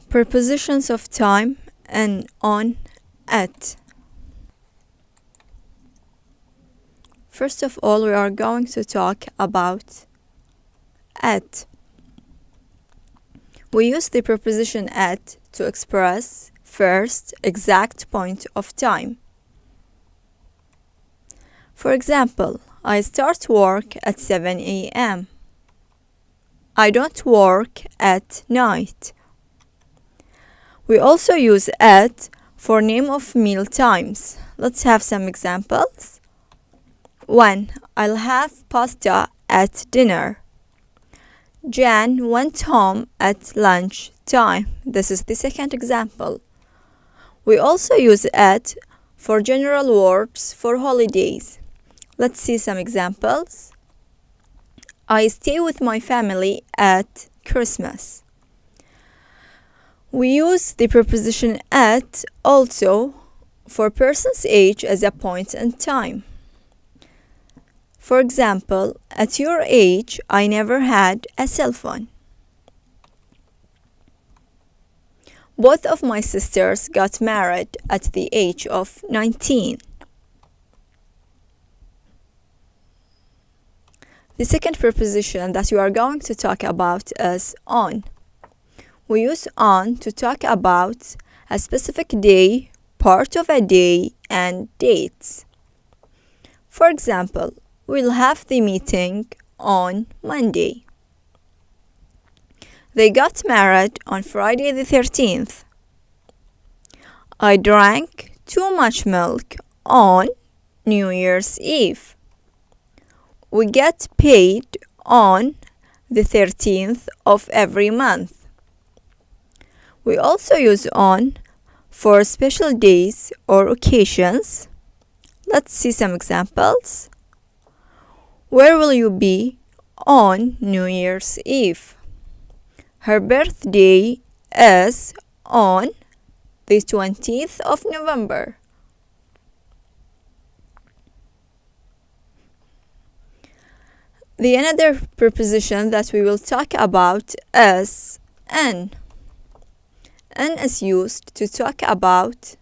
Prepositions of time and on, at. First of all, we are going to talk about at. We use the preposition at to express first exact point of time. For example, I start work at 7 a.m. I don't work at night. We also use at for name of meal times. Let's have some examples. 1. I'll have pasta at dinner. Jan went home at lunch time. This is the second example. We also use at for general words for holidays. Let's see some examples. I stay with my family at Christmas. We use the preposition at also for person's age as a point in time. For example, at your age, I never had a cell phone. Both of my sisters got married at the age of 19. The second preposition that we are going to talk about is on. We use on to talk about a specific day, part of a day, and dates. For example, we'll have the meeting on Monday. They got married on Friday the 13th. I drank too much milk on New Year's Eve. We get paid on the 13th of every month. We also use on for special days or occasions. Let's see some examples. Where will you be on New Year's Eve? Her birthday is on the 20th of November. The another preposition that we will talk about is an. An is used to talk about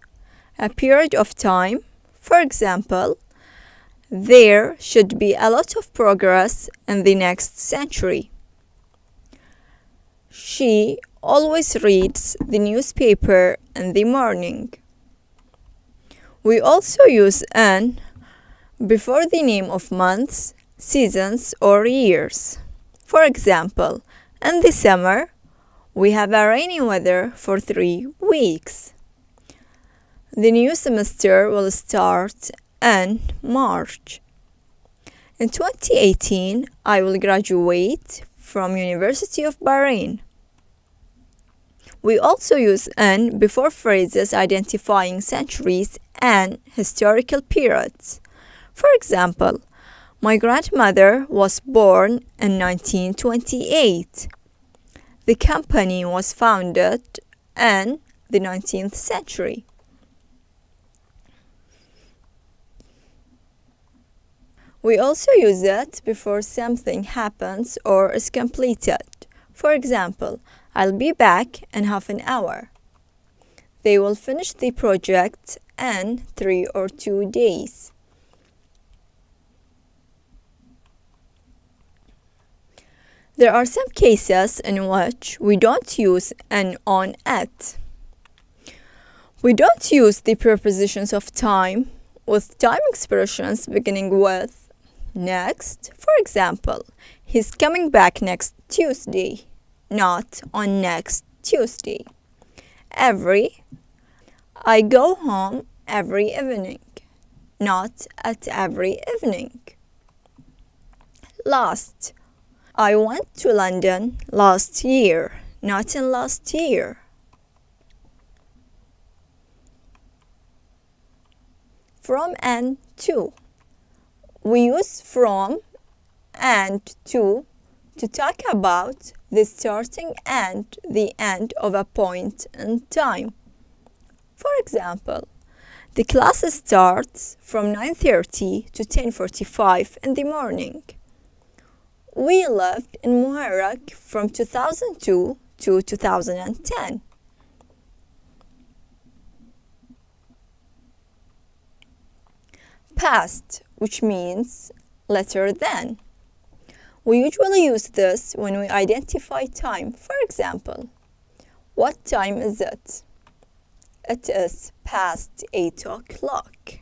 a period of time. For example, there should be a lot of progress in the next century. She always reads the newspaper in the morning. We also use an before the name of months, seasons, or years. For example, in the summer, we have a rainy weather for 3 weeks. The new semester will start in March. In 2018, I will graduate from University of Bahrain. We also use an before phrases identifying centuries and historical periods. For example, my grandmother was born in 1928. The company was founded in the 19th century. We also use it before something happens or is completed. For example, I'll be back in half an hour. They will finish the project in 3 or 2 days. There are some cases in which we don't use an on at. We don't use the prepositions of time with time expressions beginning with next. For example, he's coming back next Tuesday, not on next Tuesday. Every, I go home every evening, not at every evening. Last, I went to London last year, not in last year. From and to. We use from and to talk about the starting and the end of a point in time. For example, the class starts from 9:30 to 10:45 in the morning. We lived in Muharraq from 2002 to 2010. Past, which means later than. We usually use this when we identify time. For example, what time is it? It is past 8 o'clock.